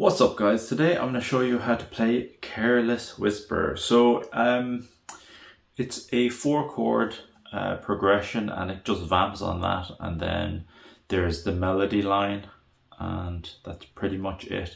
What's up guys, today I'm going to show you how to play Careless Whisper. So it's a 4 chord progression and it just vamps on that, and then there's the melody line, and that's pretty much it.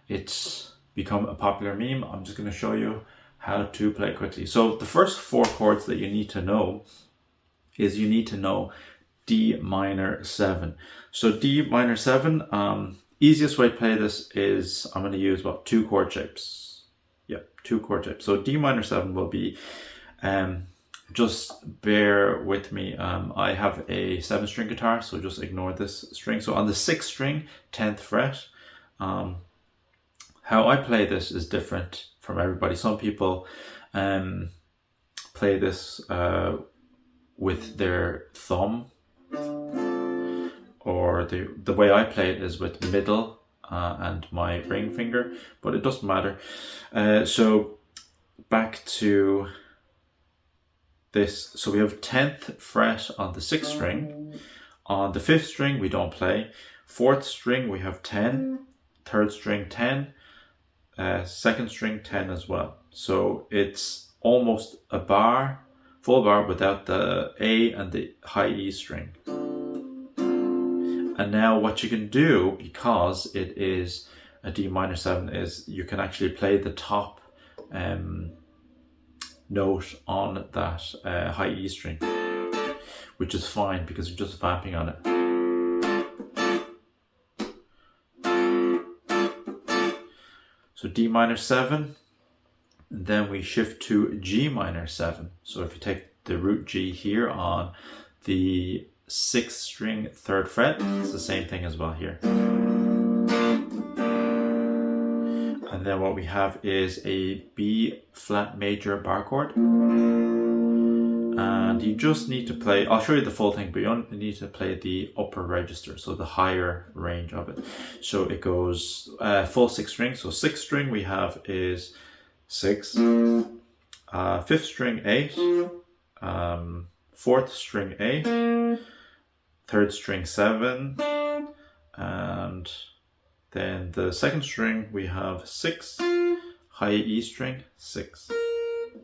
It's become a popular meme. I'm just going to show you how to play quickly. So the first 4 chords that you need to know is you need to know D minor 7. So D minor 7, easiest way to play this is I'm going to use 2 chord shapes. Yep, 2 chord shapes. So D minor 7 will be, just bear with me. I have a 7-string guitar, so just ignore this string. So on the 6th string, 10th fret, how I play this is different from everybody. Some people play this with their thumb, or the way I play it is with middle and my ring finger, but it doesn't matter. So back to this. So we have 10th fret on the 6th string. On the 5th string we don't play. 4th string we have 10. 3rd string 10. 2nd string 10 as well. So it's almost a bar, full bar, without the A and the high E string. And now what you can do, because it is a D minor 7, is you can actually play the top note on that high E string, which is fine because you're just vamping on it. So D minor 7, and then we shift to G minor 7. So if you take the root G here on the 6th string, 3rd fret, it's the same thing as well here. And then what we have is a B flat major bar chord. And you just need to play, I'll show you the full thing, but you only need to play the upper register, so the higher range of it. So it goes full 6 strings. So 6th string we have is 6, 5th string 8, 4th string 8, 3rd string 7, and then the 2nd string we have 6, high E string 6.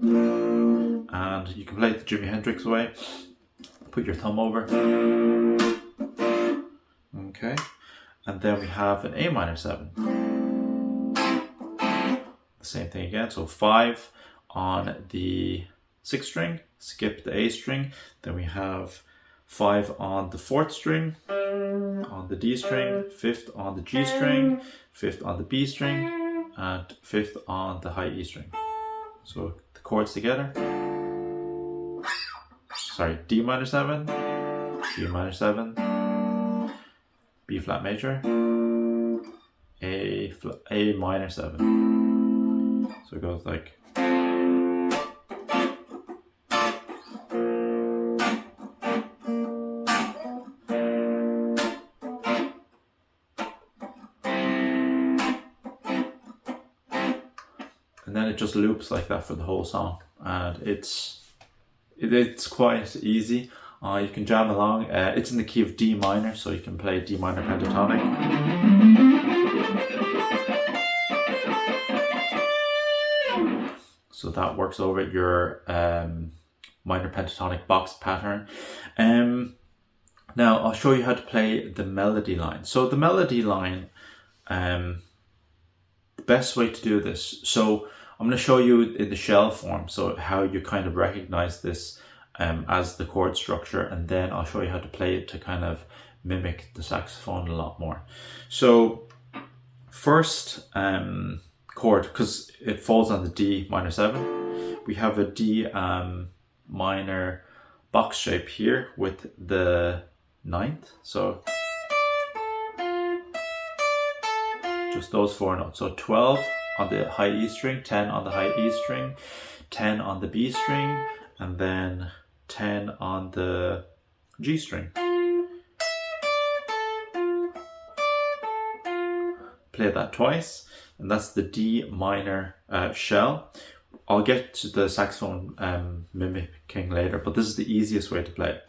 And you can play it the Jimi Hendrix way. Put your thumb over. Okay. And then we have an A minor 7. The same thing again. So 5 on the 6th string, skip the A string. Then we have 5 on the 4th string, on the D string, 5th on the G string, 5th on the B string, and 5th on the high E string. So the chords together. Sorry, D minor 7, G minor 7, B flat major, A minor 7. So it goes like. And then it just loops like that for the whole song, and it's quite easy. You can jam along. It's in the key of D minor, so you can play D minor pentatonic. So that works over your minor pentatonic box pattern. Now I'll show you how to play the melody line. So the melody line, the best way to do this, so I'm going to show you in the shell form, so how you kind of recognize this as the chord structure, and then I'll show you how to play it to kind of mimic the saxophone a lot more. So first chord, because it falls on the D minor 7, we have a D minor box shape here with the 9th. So just those 4 notes. So 12 on the high E string, 10 on the high E string, 10 on the B string, and then 10 on the G string. Play that twice, and that's the D minor shell. I'll get to the saxophone mimicking later, but this is the easiest way to play it.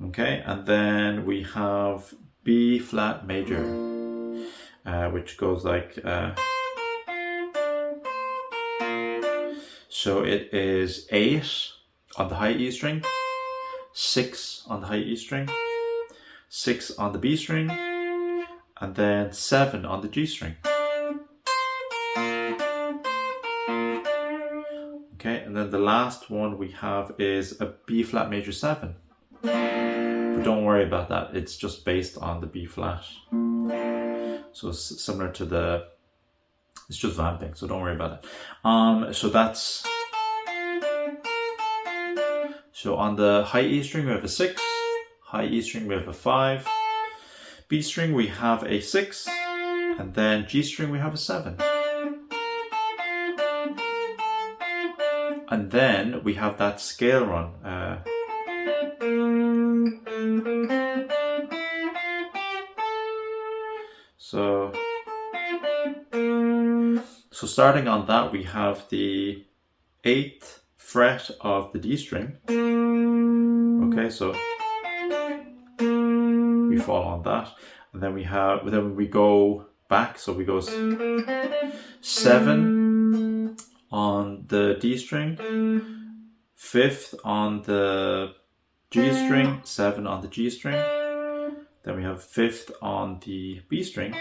Okay, and then we have B flat major, which goes like, so it is 8 on the high E string, 6 on the high E string, 6 on the B string, and then 7 on the G string. Okay, and then the last one we have is a B flat major 7. But don't worry about that, it's just based on the B flat. So it's similar to the, it's just vamping, so don't worry about it. So that's, so on the high E string we have a 6, high E string we have a 5, B string we have a 6, and then G string we have a 7. And then we have that scale run. So starting on that, we have the 8th fret of the D string. Okay, so we fall on that, and then we go back. So we go 7 on the D string, 5th on the G string, 7 on the G string. Then we have 5th on the B string,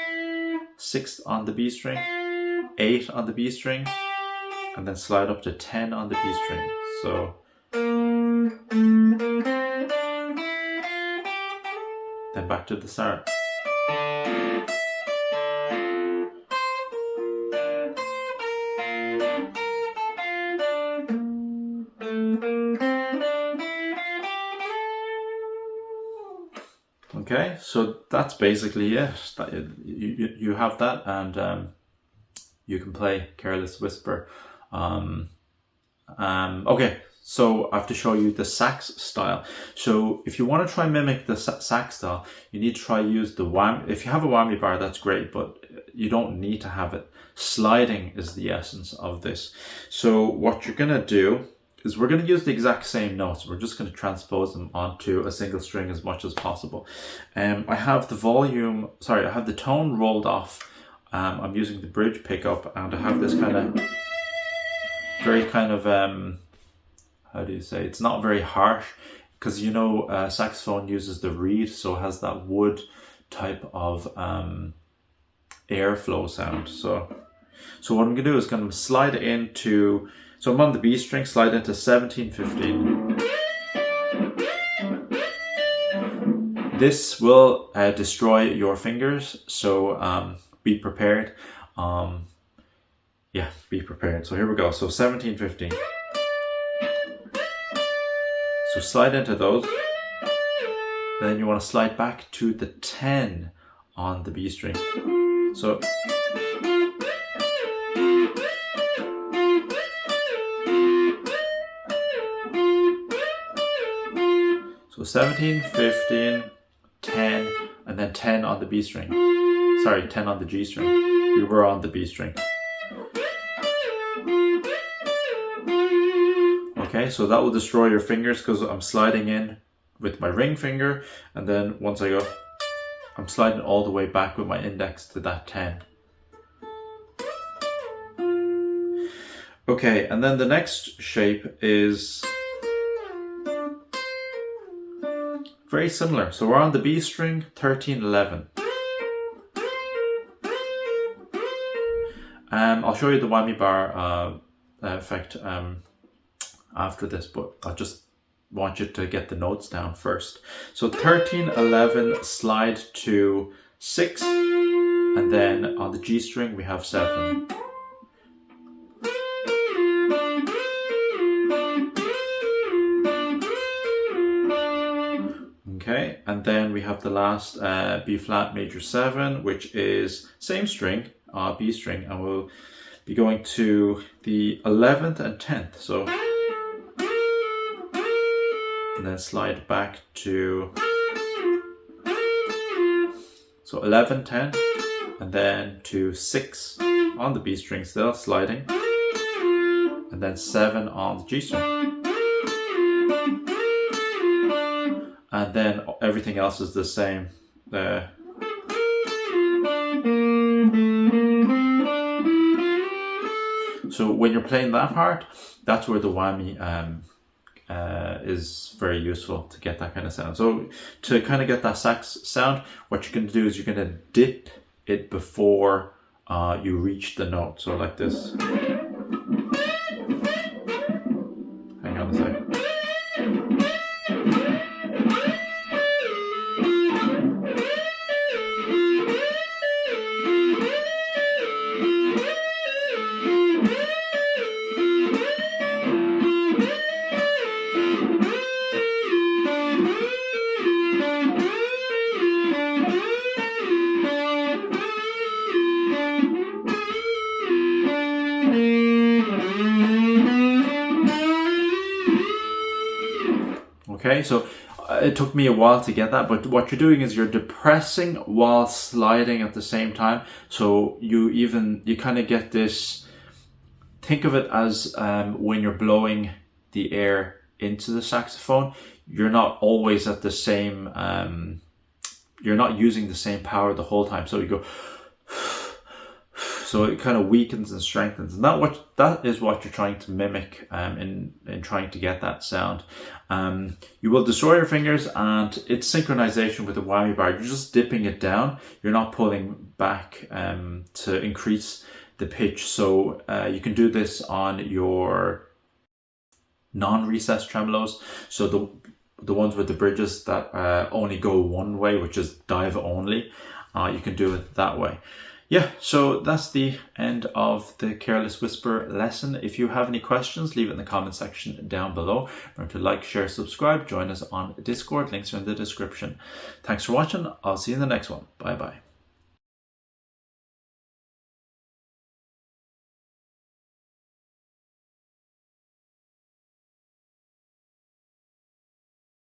6th on the B string, 8 on the B string, and then slide up to 10 on the B string. So then back to the start. Okay, so that's basically it. You have that, and you can play Careless Whisper. Okay, so I have to show you the sax style. So if you want to try mimic the sax style, you need to try use the whammy. If you have a whammy bar, that's great, but you don't need to have it. Sliding is the essence of this. So what you're gonna do is we're going to use the exact same notes. We're just going to transpose them onto a single string as much as possible. I have the I have the tone rolled off. I'm using the bridge pickup, and I have this very kind of, how do you say, it's not very harsh, because you know saxophone uses the reed, so it has that wood type of airflow sound. So what I'm going to do is going to slide it into, so I'm on the B string, slide into 17, 15. This will destroy your fingers, so be prepared. Yeah, be prepared. So here we go. So 17, 15. So slide into those. Then you want to slide back to the 10 on the B string. So So 17, 15, 10, and then 10 on the B string. Sorry, 10 on the G string. We were on the B string. Okay, so that will destroy your fingers because I'm sliding in with my ring finger, and then once I go, I'm sliding all the way back with my index to that 10. Okay, and then the next shape is very similar. So we're on the B string, 13, 11. I'll show you the whammy bar effect after this, but I just want you to get the notes down first. So 13, 11, slide to 6, and then on the G string we have 7. Okay, and then we have the last B flat major 7, which is same string, B string, and we'll be going to the 11th and 10th. So, and then slide back to, so 11, 10, and then to 6 on the B string still, sliding, and then 7 on the G string. And then everything else is the same the. So when you're playing that part, that's where the whammy is very useful to get that kind of sound. So to kind of get that sax sound, what you're going to do is you're going to dip it before you reach the note. So like this. Hang on a sec. Okay, so it took me a while to get that, but what you're doing is you're depressing while sliding at the same time. So you kind of get this, think of it as when you're blowing the air into the saxophone, you're not always at the same, you're not using the same power the whole time. So you go, so it kind of weakens and strengthens, and that is what you're trying to mimic in trying to get that sound. You will destroy your fingers, and it's synchronization with the whammy bar. You're just dipping it down. You're not pulling back to increase the pitch. So you can do this on your non-recessed tremolos. So the ones with the bridges that only go one way, which is dive only, you can do it that way. Yeah, so that's the end of the Careless Whisper lesson. If you have any questions, leave it in the comment section down below. Remember to like, share, subscribe, join us on Discord. Links are in the description. Thanks for watching. I'll see you in the next one. Bye bye.